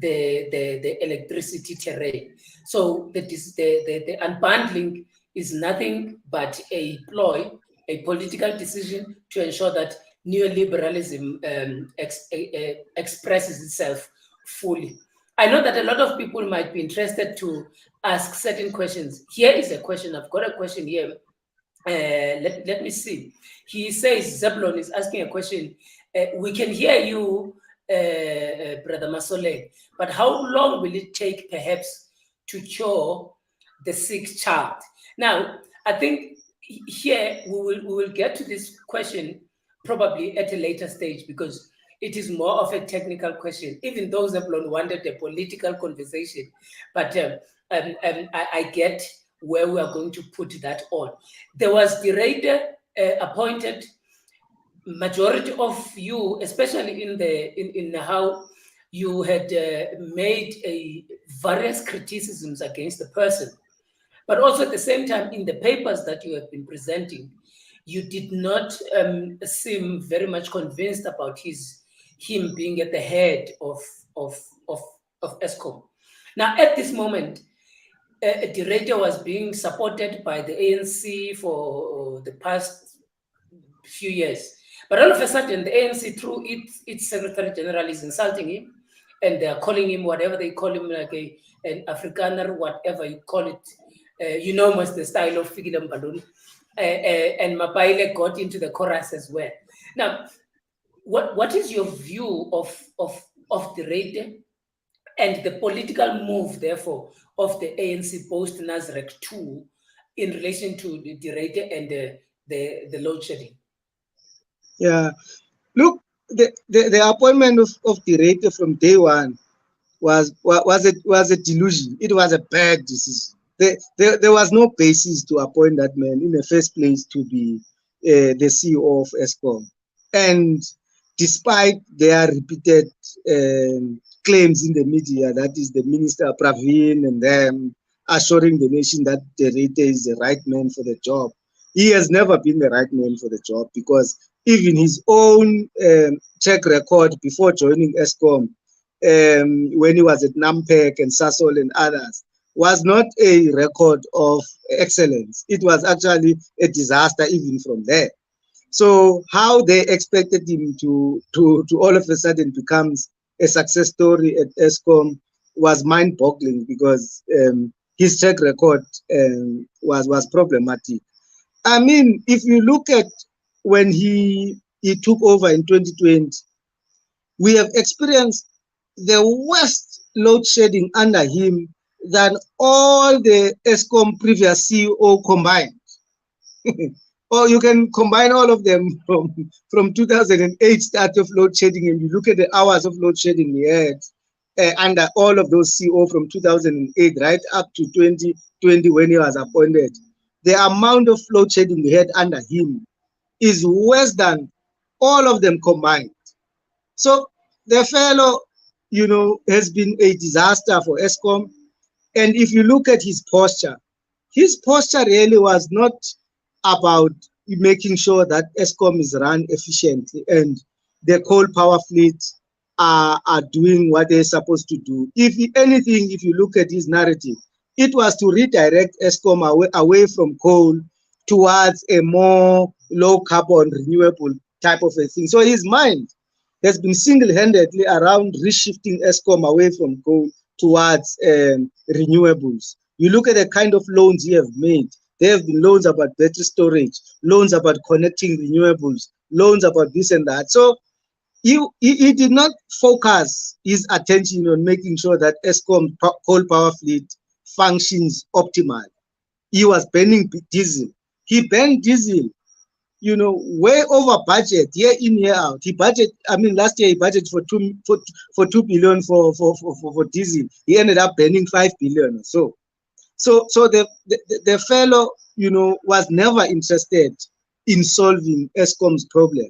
the electricity terrain. So the unbundling is nothing but a ploy, a political decision to ensure that neoliberalism expresses itself fully. I know that a lot of people might be interested to ask certain questions. Here is a question. I've got a question here. Let me see. He says, Zebulon is asking a question. We can hear you, Brother Masoleng, but how long will it take perhaps to cure the sick child? Now, I think here we will get to this question probably at a later stage because it is more of a technical question, even though Zebulon wanted a political conversation. But I get where we are going to put that on. There was the Ruyter appointed majority of you, especially in how you had made various criticisms against the person, but also at the same time in the papers that you have been presenting, you did not seem very much convinced about him being at the head of ESCOM. Now, at this moment, the Ruyter was being supported by the ANC for the past few years. But all of a sudden, the ANC, through its Secretary General, is insulting him, and they are calling him whatever they call him, like an Afrikaner, whatever you call it. You know, most the style of Fikile Mbalula. And Mapaile got into the chorus as well. Now, what is your view of the Ruyter and the political move, therefore, of the ANC post Nasrec 2 in relation to the Ruyter and the load shedding? Yeah, look, the appointment of the Ruyter from day one was a delusion. It was a bad decision. There was no basis to appoint that man in the first place to be the CEO of ESCOM. And despite their repeated claims in the media, that is the Minister Pravin and them assuring the nation that the Ruyter is the right man for the job, he has never been the right man for the job, because even his own track record before joining ESCOM, when he was at NAMPEC and Sasol and others, was not a record of excellence. It was actually a disaster even from there. So how they expected him to all of a sudden becomes a success story at ESCOM was mind-boggling, because his track record was problematic. I mean, if you look at when he took over in 2020, we have experienced the worst load shedding under him than all the ESCOM previous CEO combined. Or you can combine all of them from 2008 start of load shedding, and you look at the hours of load shedding we had under all of those CEO from 2008 right up to 2020 when he was appointed. The amount of load shedding we had under him is worse than all of them combined. So the fellow, has been a disaster for ESCOM. And if you look at his posture really was not about making sure that ESCOM is run efficiently and the coal power fleet are doing what they're supposed to do. If anything, if you look at his narrative, it was to redirect ESCOM away from coal towards a more low carbon renewable type of a thing. So his mind has been single-handedly around reshifting ESCOM away from coal towards renewables. You look at the kind of loans he have made. There have been loans about battery storage, loans about connecting renewables, loans about this and that. So he did not focus his attention on making sure that ESCOM coal power fleet functions optimally. He was burning diesel. He burned diesel, way over budget, year in, year out. Last year he budgeted for 2 billion for diesel. He ended up burning 5 billion or so. So the fellow, was never interested in solving ESCOM's problem.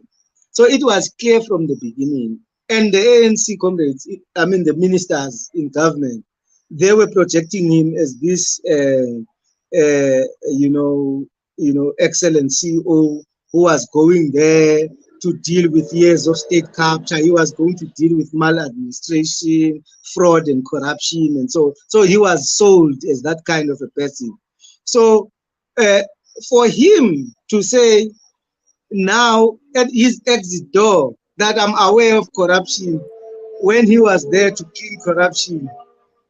So it was clear from the beginning. And the ANC comrades, the ministers in government, they were projecting him as this, excellent CEO who was going there to deal with years of state capture. He was going to deal with maladministration, fraud and corruption. And so he was sold as that kind of a person. So for him to say now at his exit door that I'm aware of corruption when he was there to kill corruption,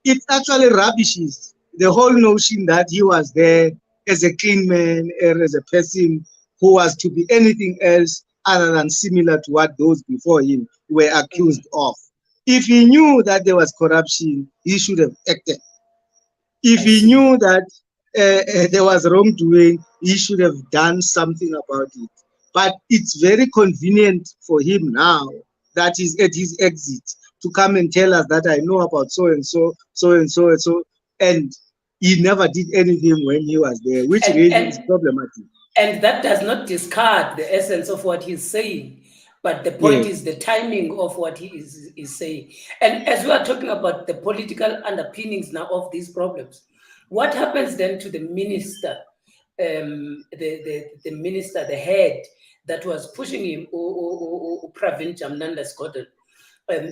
it actually rubbishes the whole notion that he was there as a clean man or as a person who was to be anything else other than similar to what those before him were accused of. If he knew that there was corruption, he should have acted. If he knew that there was wrongdoing, he should have done something about it. But it's very convenient for him now that he's at his exit to come and tell us that I know about so and so, so and so and so, and he never did anything when he was there, which really is problematic. And that does not discard the essence of what he's saying, but the point Yes. is the timing of what he is saying. And as we are talking about the political underpinnings now of these problems, what happens then to the minister, the minister, the head that was pushing him, Pravin Jamnandas Gordon,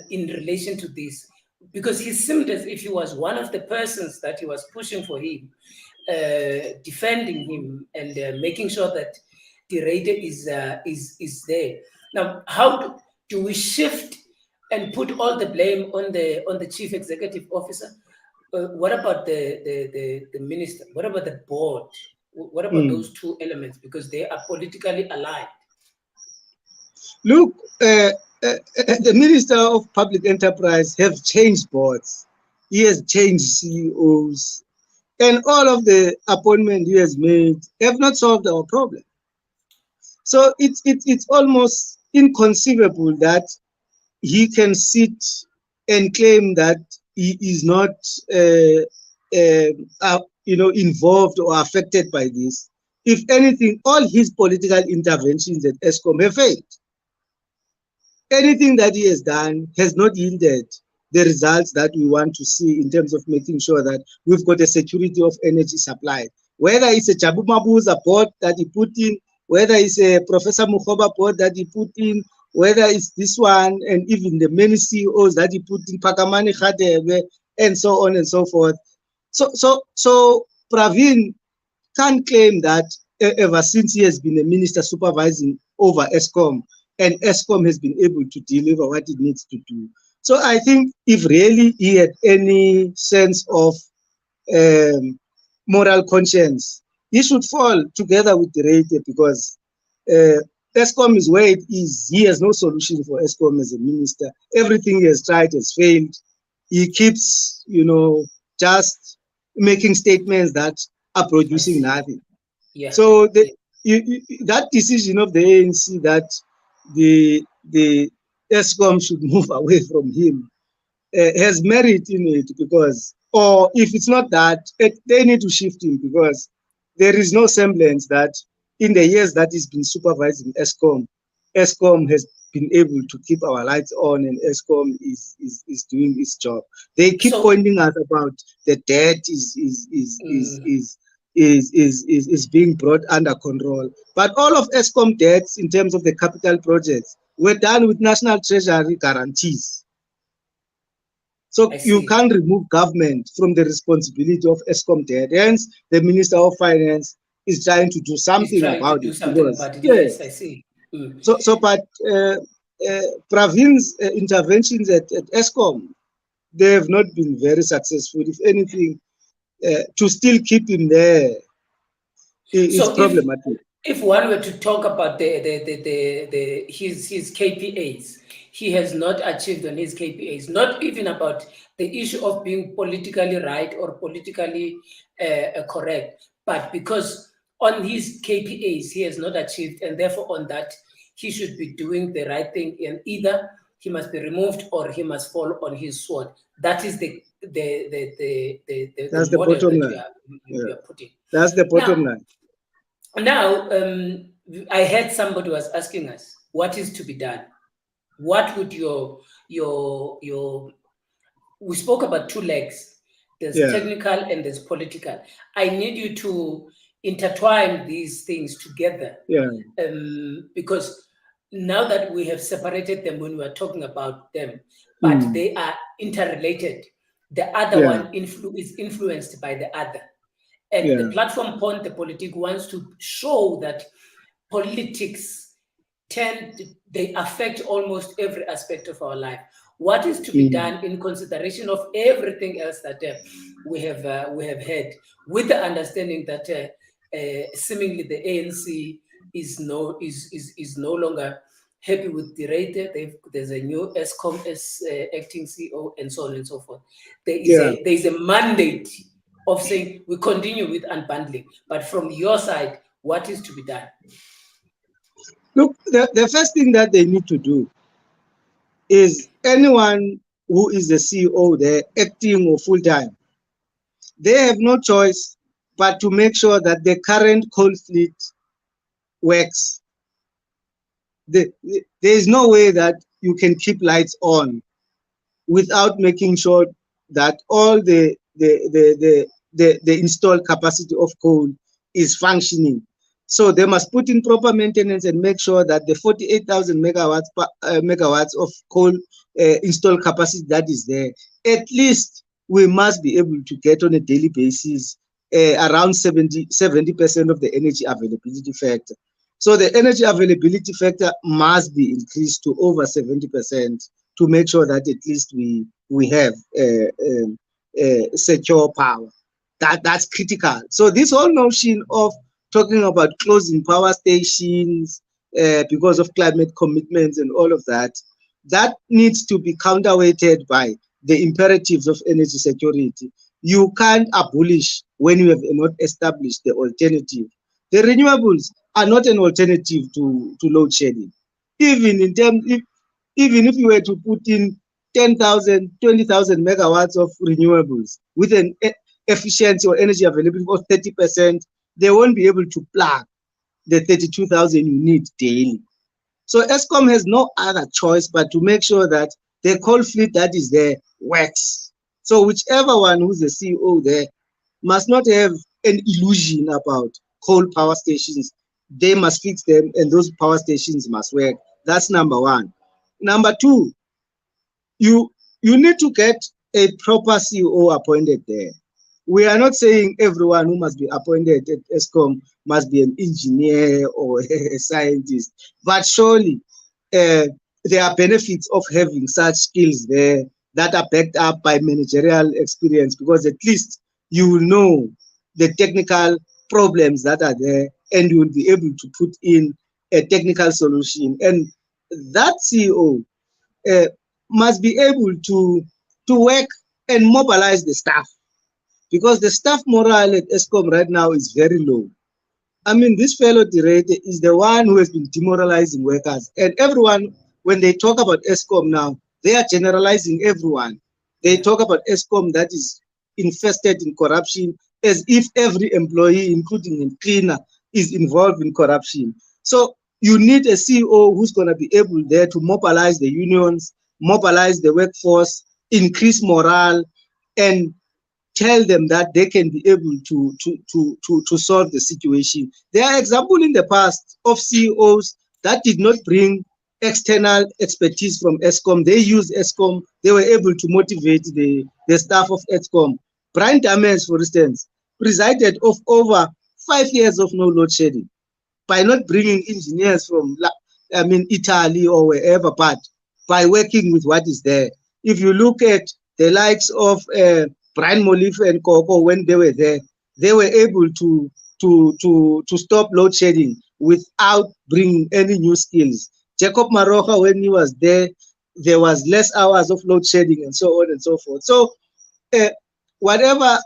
in relation to this? Because he seemed as if he was one of the persons that he was pushing for him, defending him, and making sure that the Ruyter is there. Now, how do we shift and put all the blame on the chief executive officer? What about the minister? What about the board? What about those two elements? Because they are politically aligned. Look, the Minister of Public Enterprise have changed boards. He has changed CEOs. And all of the appointments he has made have not solved our problem. So it's almost inconceivable that he can sit and claim that he is not involved or affected by this. If anything, all his political interventions at ESCOM have failed. Anything that he has done has not yielded the results that we want to see in terms of making sure that we've got a security of energy supply. Whether it's a Jabu Mabuza board that he put in, whether it's a Professor Mukhoba board that he put in, whether it's this one, and even the many CEOs that he put in, Pakamani Khadebe, and so on and so forth. So Pravin can't claim that ever since he has been a minister supervising over ESCOM, and ESCOM has been able to deliver what it needs to do. So I think if really he had any sense of moral conscience, he should fall together with the Ruyter, because ESCOM is where it is. He has no solution for ESCOM as a minister. Everything he has tried has failed. He keeps, just making statements that are producing nothing. Yeah. So that decision of the ANC that the ESCOM should move away from him has merit in it, because, or if it's not that, they need to shift him, because there is no semblance that in the years that he's been supervising ESCOM has been able to keep our lights on, and ESCOM is doing its job. They keep pointing us about the debt is being brought under control. But all of ESCOM debts in terms of the capital projects were done with National Treasury guarantees. So you can't remove government from the responsibility of ESCOM debt. Hence, the Minister of Finance is trying to do something about it. Yes, I see. But Pravin's interventions at ESCOM, they have not been very successful. If anything, to still keep him there is problematic. If one were to talk about his KPAs, he has not achieved on his KPAs, not even about the issue of being politically right or politically correct, but because on his KPAs, he has not achieved, and therefore on that, he should be doing the right thing, and either he must be removed or he must fall on his sword. That is the model that you are putting. That's the bottom line. Now, I heard somebody was asking us, what is to be done? What would we spoke about two legs. There's technical and there's political. I need you to intertwine these things together. Because now that we have separated them when we are talking about them, but they are interrelated. The other one is influenced by the other. And the platform point, the politic wants to show that politics they affect almost every aspect of our life. What is to be done in consideration of everything else that we have had, with the understanding that seemingly the ANC is no longer happy with the Ruyter. There's a new ESCOM as acting CEO, and so on and so forth. There is a mandate of saying we continue with unbundling. But from your side, what is to be done? Look, the first thing that they need to do is anyone who is the CEO there, acting or full-time, they have no choice but to make sure that the current coal fleet works. There is no way that you can keep lights on without making sure that all the installed capacity of coal is functioning. So they must put in proper maintenance and make sure that the 48,000 megawatts of coal installed capacity that is there, at least we must be able to get on a daily basis around 70% of the energy availability factor. So the energy availability factor must be increased to over 70% to make sure that at least we have secure power. That's critical. So this whole notion of talking about closing power stations because of climate commitments and all of that, that needs to be counterweighted by the imperatives of energy security. You can't abolish when you have not established the alternative. The renewables are not an alternative to load shedding. Even in terms, even if you were to put in 10,000, 20,000 megawatts of renewables with an efficiency or energy availability of 30%, they won't be able to plug the 32,000 you need daily. So ESCOM has no other choice but to make sure that the coal fleet that is there works. So whichever one who's the CEO there must not have an illusion about coal power stations. They must fix them and those power stations must work. That's number one. Number two, you need to get a proper CEO appointed there. We are not saying everyone who must be appointed at ESCOM must be an engineer or a scientist, but surely there are benefits of having such skills there that are backed up by managerial experience, because at least you will know the technical problems that are there and you will be able to put in a technical solution. And that CEO must be able to work and mobilize the staff, because the staff morale at ESCOM right now is very low. I mean, this fellow Ruyter is the one who has been demoralizing workers. And everyone, when they talk about ESCOM now, they are generalizing everyone. They talk about ESCOM that is infested in corruption, as if every employee, including a cleaner, is involved in corruption. So you need a CEO who's going to be able there to mobilize the unions, mobilize the workforce, increase morale, and tell them that they can be able to solve the situation. There are examples in the past of CEOs that did not bring external expertise from ESCOM. They used ESCOM. They were able to motivate the staff of ESCOM. Brian Damage, for instance, presided of over 5 years of no load shedding by not bringing engineers from, Italy or wherever, but by working with what is there. If you look at the likes of Brian Molife and Koko, when they were there, they were able to stop load shedding without bringing any new skills. Jacob Marocha, when he was there, there was less hours of load shedding and so on and so forth. So whatever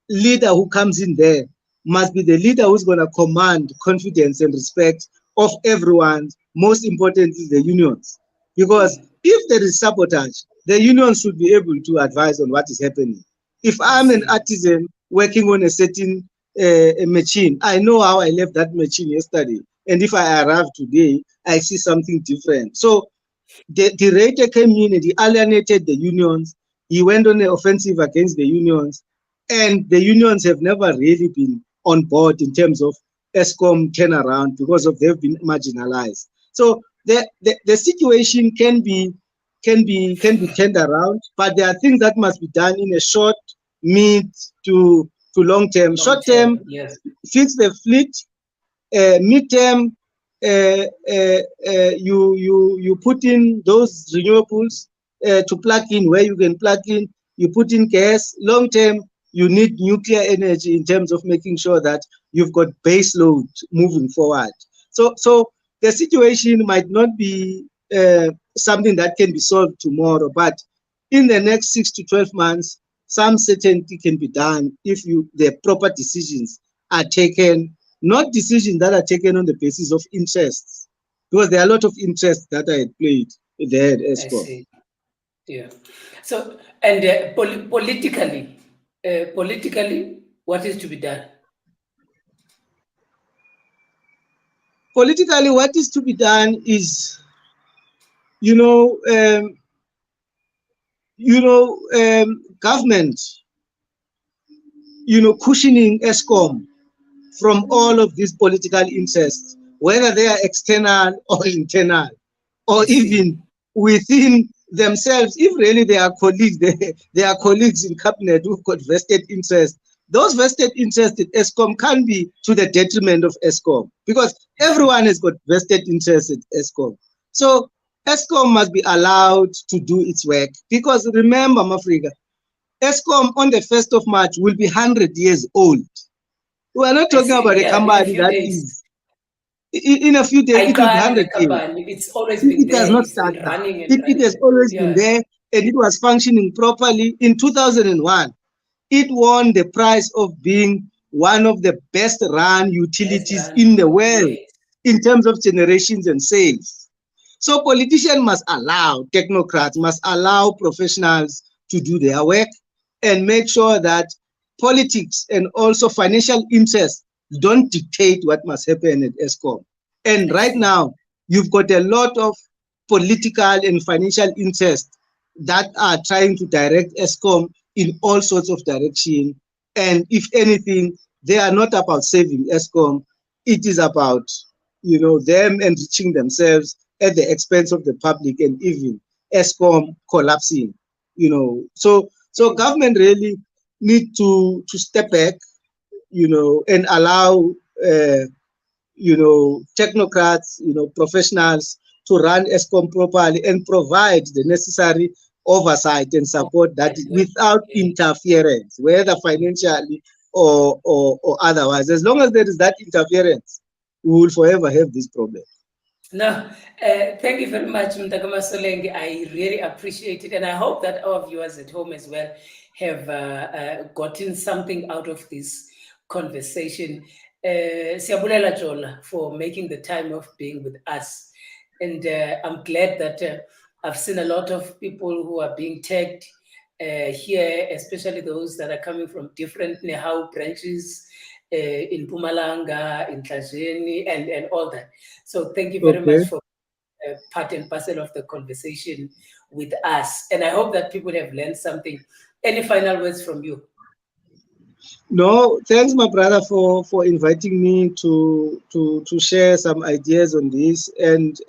leader who comes in there must be the leader who's going to command confidence and respect of everyone, most importantly the unions. Because if there is sabotage, the unions should be able to advise on what is happening. If I'm an artisan working on a certain a machine, I know how I left that machine yesterday. And if I arrive today, I see something different. So the Ruyter came in and he alienated the unions. He went on the offensive against the unions. And the unions have never really been on board in terms of ESCOM turnaround because of they've been marginalized. So the situation can be turned around, but there are things that must be done in a short, mid to long term. Short term, yes. fix the fleet. Mid-term, you put in those renewables to plug in where you can plug in. You put in gas. Long term, you need nuclear energy in terms of making sure that you've got base load moving forward. So the situation might not be something that can be solved tomorrow, but in the next 6 to 12 months, some certainty can be done if the proper decisions are taken, not decisions that are taken on the basis of interests, because there are a lot of interests that are at play there at I ESCOM. see. Yeah. So, and politically, what is to be done? politically, what is to be done is, government, cushioning ESCOM from all of these political interests, whether they are external or internal, or I see. even within themselves. If really they are colleagues, they are colleagues in cabinet who've got vested interest. Those vested interests in ESCOM can be to the detriment of ESCOM, because I see. everyone has got vested interest in ESCOM. So ESCOM must be allowed to do its work, because remember, Mafrika, ESCOM on the 1st of March will be 100 years old. We are not I talking see. about a Yeah, in a company few that days. is, in a few days, I it will be can't 100 the years. company. It's always been It there. does not It's start been now. running and It has running. always been Yeah, there, and it was functioning properly. In 2001, it won the prize of being one of the best run best utilities run. in the world Yes. in terms of generations and sales. So politicians must allow, technocrats must allow professionals to do their work and make sure that politics and also financial interests don't dictate what must happen at ESCOM. And I right see. now, you've got a lot of political and financial interests that are trying to direct ESCOM in all sorts of direction. And if anything, they are not about saving ESCOM. It is about, them enriching themselves at the expense of the public, and even ESCOM collapsing. So government really need to step back, and allow technocrats, professionals to run ESCOM properly and provide the necessary oversight and support that without Yes. interference, whether financially or otherwise. As long as there is that interference, we will forever have this problem. No, thank you very much, Mtaka Masoleng. I really appreciate it. And I hope that our viewers at home as well have gotten something out of this conversation. Siyabulela Jola for making the time of being with us. And I'm glad that I've seen a lot of people who are being tagged here, especially those that are coming from different Nehau branches in Pumalanga, in Tlajeni, and all that. So thank you very Okay. much for part and parcel of the conversation with us. And I hope that people have learned something. Any final words from you? No, thanks, my brother, for inviting me to share some ideas on this. And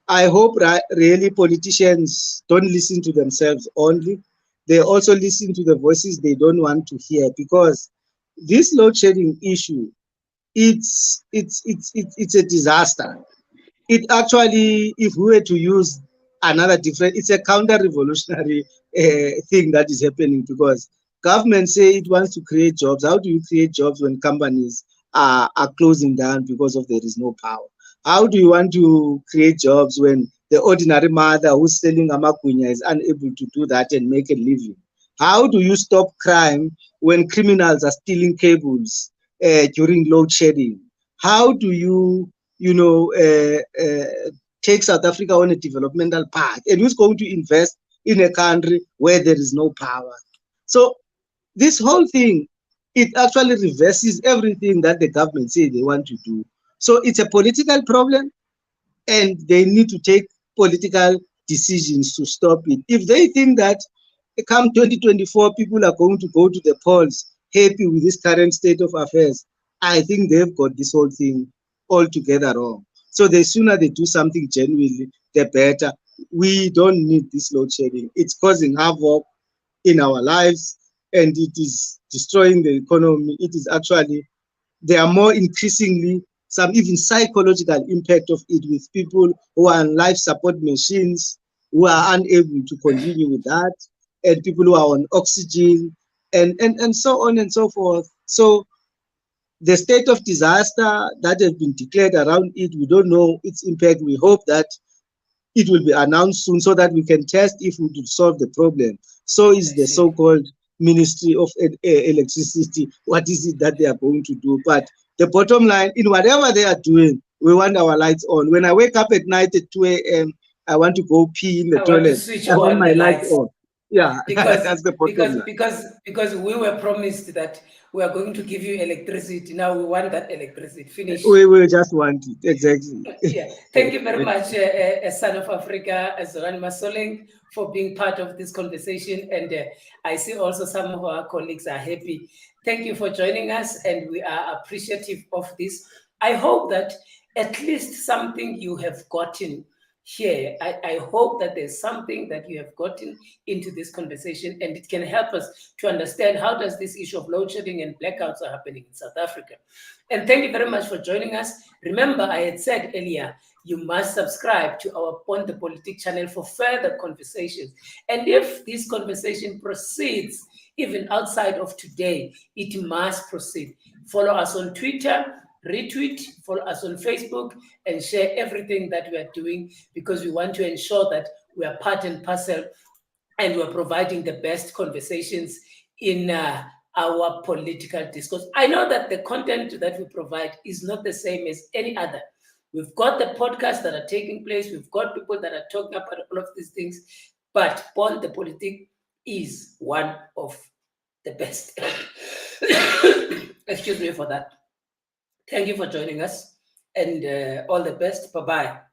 I hope really politicians don't listen to themselves only. They also listen to the voices they don't want to hear, because this load shedding issue, it's a disaster. It actually, if we were to use another different, it's a counter-revolutionary thing that is happening, because government say it wants to create jobs. How do you create jobs when companies are closing down because of there is no power? How do you want to create jobs when the ordinary mother who's selling amakunya is unable to do that and make a living? How do you stop crime when criminals are stealing cables during load shedding? How do take South Africa on a developmental path? And who's going to invest in a country where there is no power? So this whole thing, it actually reverses everything that the government say they want to do. So it's a political problem, and they need to take political decisions to stop it. If they think that come 2024, people are going to go to the polls happy with this current state of affairs, I think they've got this whole thing altogether wrong. So the sooner they do something genuinely, the better. We don't need this load shedding. It's causing havoc in our lives, and it is destroying the economy. It is actually, there are more increasingly some even psychological impact of it, with people who are on life support machines, who are unable to continue with that, and people who are on oxygen, and so on and so forth. So the state of disaster that has been declared around it, we don't know its impact. We hope that it will be announced soon, so that we can test if we could solve the problem. So is I the see. so-called Ministry of Electricity. What is it that they are going to do? But the bottom line, in whatever they are doing, we want our lights on. When I wake up at night at 2 a.m., I want to go pee in the I want to toilet. switch I want on my the lights lights on. Yeah, because that's the bottom because line. because because we were promised that we are going to give you electricity. Now we want that electricity. Finish. We will just want it, exactly. Yeah, thank you very much, Son of Africa, Zolani Masoleng, for being part of this conversation. And I see also some of our colleagues are happy. Thank you for joining us, and we are appreciative of this. I hope that at least something you have gotten here. I hope that there's something that you have gotten into this conversation, and it can help us to understand how does this issue of load shedding and blackouts are happening in South Africa. And thank you very much for joining us. Remember, I had said earlier, you must subscribe to our Pon the Politic channel for further conversations. And if this conversation proceeds, even outside of today, it must proceed. Follow us on Twitter, retweet, follow us on Facebook, and share everything that we are doing, because we want to ensure that we are part and parcel and we're providing the best conversations in our political discourse. I know that the content that we provide is not the same as any other. We've got the podcasts that are taking place. We've got people that are talking about all of these things. But Pon the Politic is one of the best. Excuse me for that. Thank you for joining us, and all the best. Bye-bye.